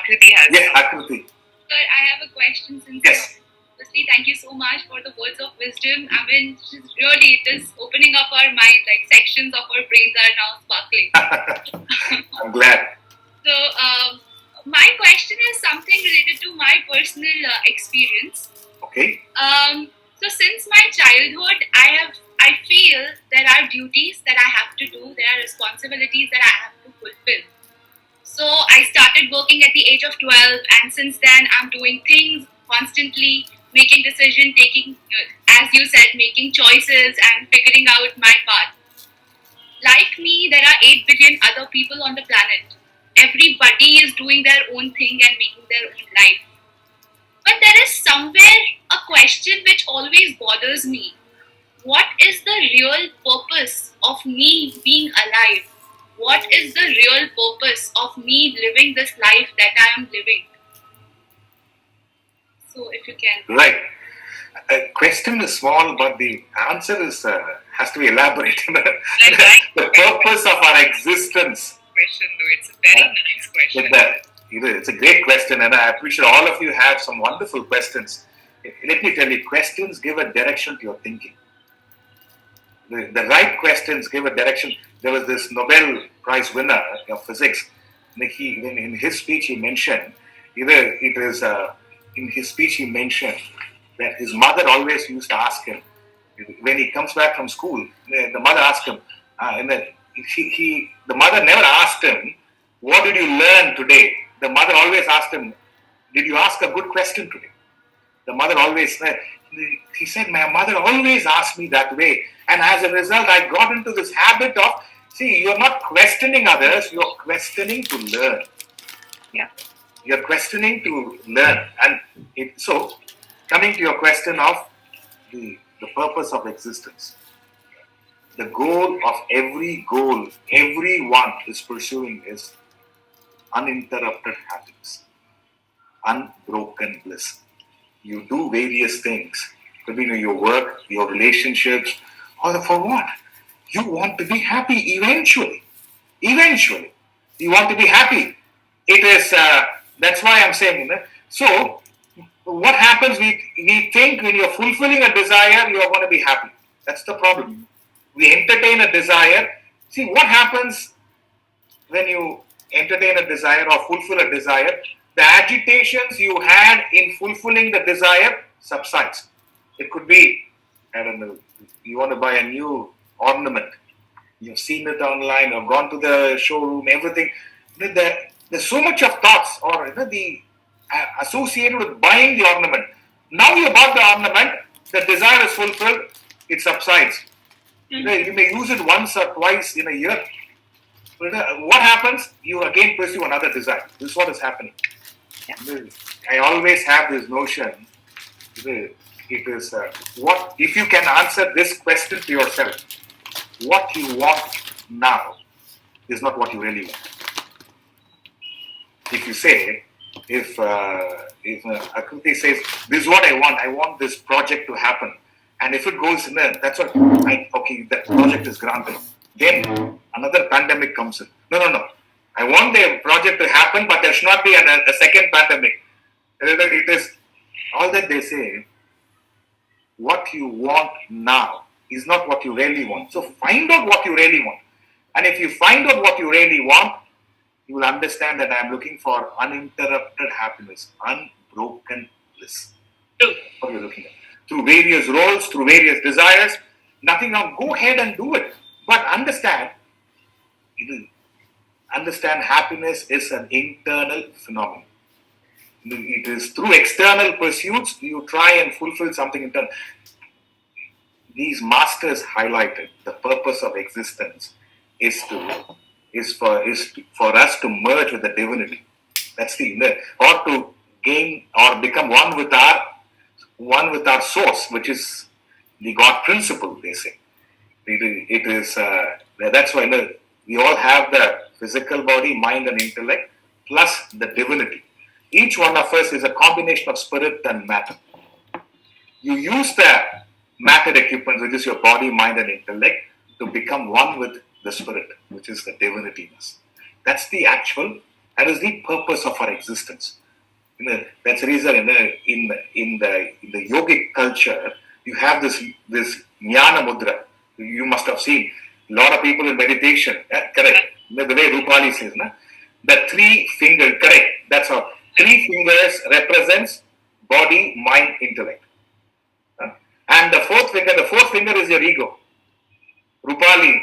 Akriti has. Yes, Akriti. Sir, I have a question since Yes. Firstly, thank you so much for the words of wisdom. I mean, really, it is opening up our mind. Like sections of our brains are now sparkling. I'm glad. So, my question is something related to my personal experience. Okay. So since my childhood, I feel there are duties that I have to do. There are responsibilities that I have to fulfill. So I started working at the age of 12, and since then I'm doing things constantly, making decisions, taking, as you said, making choices and figuring out my path. Like me, there are 8 billion other people on the planet. Everybody is doing their own thing and making their own life. But there is somewhere a question which always bothers me. What is the real purpose of me being alive? What is the real purpose of me living this life that I am living? So, if you can. Right. Question is small, but the answer is has to be elaborate. The purpose of our existence. Question, though, it's a very nice question. It's a great question, and I appreciate all of you have some wonderful questions. Let me tell you, questions give a direction to your thinking. The right questions give a direction. There was this Nobel Prize winner of physics. In his speech, he mentioned in his speech he mentioned that his mother always used to ask him when he comes back from school. The mother asked him, the mother never asked him, "What did you learn today?" The mother always asked him, "Did you ask a good question today?" The mother always said, he said, "My mother always asked me that way. And as a result, I got into this habit of," see, you're not questioning others, you're questioning to learn. Yeah. You're questioning to learn. And so, coming to your question of the purpose of existence. The goal of everyone is pursuing is uninterrupted happiness, unbroken bliss. You do various things, could be your work, your relationships, or for what? You want to be happy eventually. Eventually. You want to be happy. It is, that's why I'm saying, so what happens, we think when you're fulfilling a desire, you're going to be happy. That's the problem. We entertain a desire. See, what happens when you entertain a desire or fulfill a desire? The agitations you had in fulfilling the desire subsides. It could be, I don't know, you want to buy a new ornament. You've seen it online, you've gone to the showroom, everything. There's so much of thoughts or associated with buying the ornament. Now you bought the ornament, the desire is fulfilled, it subsides. Mm-hmm. You may use it once or twice in a year. What happens? You again pursue another desire. This is what is happening. Yeah. I always have this notion. It is what if you can answer this question to yourself. What you want now is not what you really want. If you say, if Akriti says, "This is what I want this project to happen," and if it goes in there, that's what that project is granted. Then another pandemic comes in. No. I want the project to happen, but there should not be a second pandemic. It is all that they say. What you want now is not what you really want. So find out what you really want. And if you find out what you really want, you will understand that I am looking for uninterrupted happiness, unbroken bliss. What you're looking at. Through various roles, through various desires, nothing wrong. Go ahead and do it. But understand happiness is an internal phenomenon. It is through external pursuits you try and fulfill something internal. These masters highlighted the purpose of existence is for us to merge with the divinity. That's or to gain or become one with our source, which is the God principle. They say it is. That's why we all have the physical body, mind, and intellect, plus the divinity. Each one of us is a combination of spirit and matter. You use the matter equipment, which is your body, mind, and intellect, to become one with the spirit, which is the divinity. That's the actual. That is the purpose of our existence. That's the reason in the yogic culture you have this jnana mudra. You must have seen a lot of people in meditation. Correct. The way Rupali says, na? The three fingers. Correct. That's how. Three fingers represents body, mind, intellect. And the fourth finger is your ego. Rupali,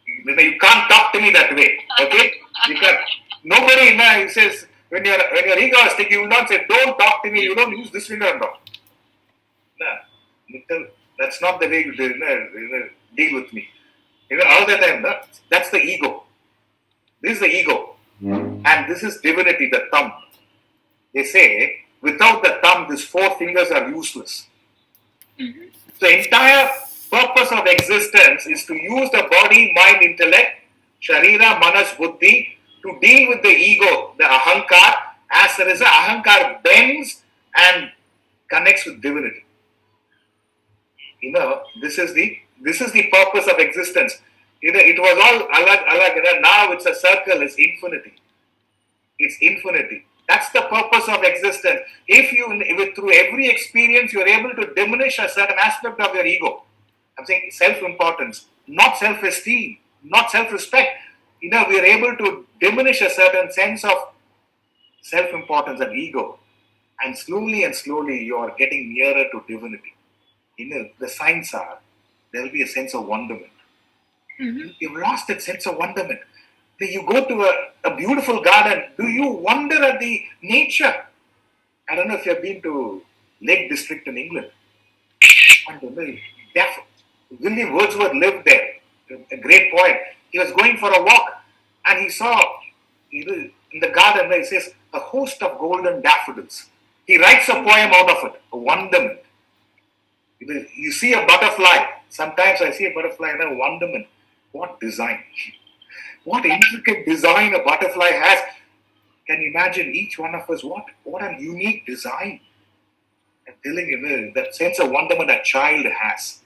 you can't talk to me that way. Okay? You can't. Nobody he says when your ego is thinking, you will not say, don't talk to me, you don't use this finger and all. No. That's not the way you deal with me. All the time, that's the ego. This is the ego. And this is divinity, the thumb. They say, without the thumb, these four fingers are useless. Mm-hmm. The entire purpose of existence is to use the body, mind, intellect, sharira, manas, buddhi, to deal with the ego, the ahankar, as there is a ahankar bends and connects with divinity. This is the purpose of existence. It was all alag. Now it's a circle, it's infinity. It's infinity. That's the purpose of existence. If through every experience you're able to diminish a certain aspect of your ego, I'm saying self-importance, not self-esteem, not self-respect. We are able to diminish a certain sense of self-importance and ego. And slowly you are getting nearer to divinity. The signs are, there will be a sense of wonderment. Mm-hmm. You've lost that sense of wonderment. You go to a beautiful garden, do you wonder at the nature? I don't know if you've been to Lake District in England. William Wordsworth lived there, a great poet. He was going for a walk and he saw in the garden where it says, a host of golden daffodils. He writes a poem out of it, a wonderment. You see a butterfly. Sometimes I see a butterfly and a wonderment. What design? What intricate design a butterfly has. Can you imagine each one of us? What a unique design. I'm telling you, that sense of wonderment a child has.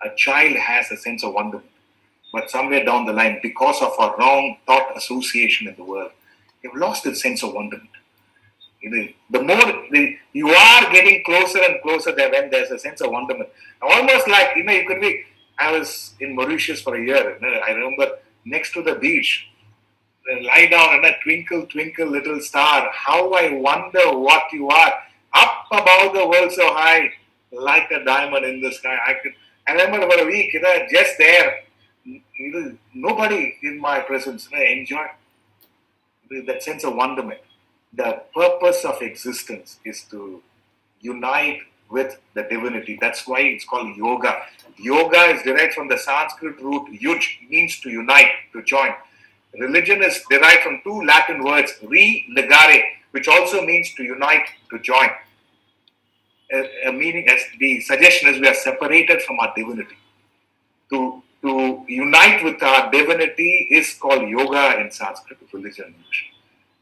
A child has a sense of wonderment. But somewhere down the line, because of our wrong thought association in the world, you've lost the sense of wonderment. The more you are getting closer and closer there when there's a sense of wonderment. Almost like, you could be, I was in Mauritius for a year. I remember next to the beach, lie down and a twinkle, twinkle, little star. How I wonder what you are. Up above the world so high, like a diamond in the sky. I remember for a week, just there. Nobody in my presence. Enjoy that sense of wonderment. The purpose of existence is to unite with the divinity. That's why it's called yoga. Yoga is derived from the Sanskrit root yuj, means to unite, to join. Religion is derived from two Latin words, re-legare, which also means to unite, to join. A meaning, as the suggestion is, we are separated from our divinity. To unite with our divinity is called yoga in Sanskrit, religion.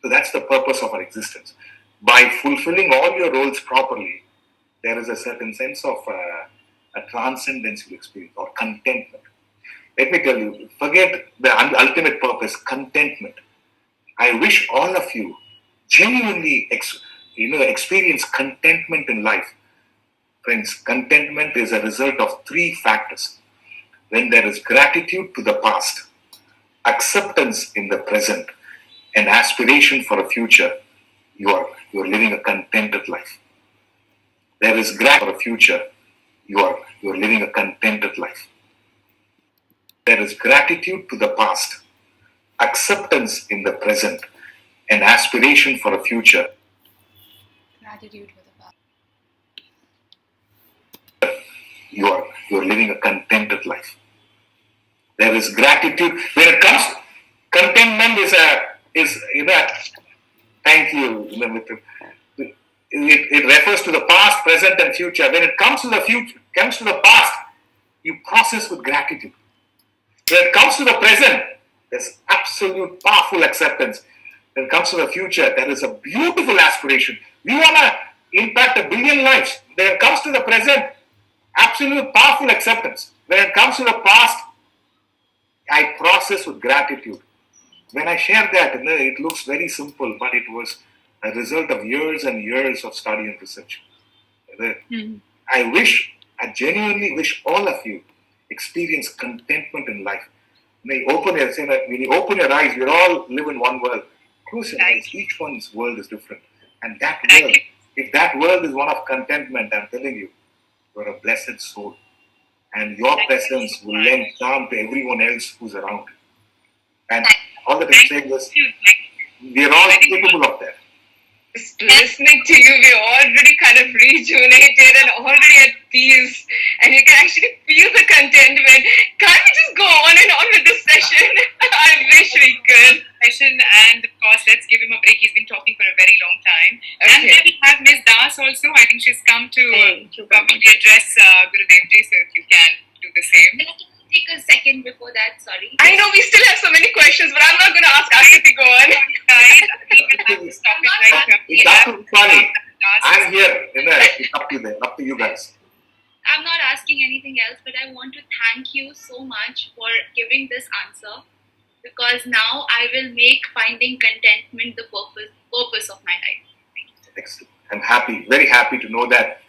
So that's the purpose of our existence. By fulfilling all your roles properly, there is a certain sense of a transcendental experience or contentment. Let me tell you, forget the ultimate purpose, contentment. I wish all of you genuinely experience contentment in life. Friends, contentment is a result of three factors. When there is gratitude to the past, acceptance in the present, and aspiration for a future, you're living a contented life. There is gratitude for a future, you're living a contented life. There is gratitude to the past, acceptance in the present, and aspiration for a future. Gratitude for the past. You're living a contented life. There is gratitude. When it comes, contentment is thank you. It refers to the past, present, and future. When it comes to the past, you process with gratitude. When it comes to the present, there's absolute powerful acceptance. When it comes to the future, there is a beautiful aspiration. We want to impact 1 billion lives. When it comes to the present, absolute powerful acceptance. When it comes to the past, I process with gratitude. when I share that, it looks very simple, but it was a result of years and years of study and research. I genuinely wish all of you experience contentment in life. When you open your eyes, we all live in one world. Close your eyes. Each one's world is different. And that world, if that world is one of contentment, I'm telling you, you're a blessed soul. And your presence will lend charm to everyone else who's around. And all that I'm saying is, we're all capable of that. Just listening to you, we're already kind of rejuvenated and already at peace, and you can actually feel the contentment. Can't we just go on and on with this session? I wish we could. And of course, let's give him a break. He's been talking for a very long time. Okay. And then we have Ms. Das also. I think she's come to probably address Gurudev Ji, so if you can do the same. Take a second before that, sorry. I know we still have so many questions, but I'm not going to ask Aarti to go on. It's funny. I'm here. It's up to you guys. I'm not asking anything else, but I want to thank you so much for giving this answer, because now I will make finding contentment the purpose of my life. Excellent. I'm happy, very happy to know that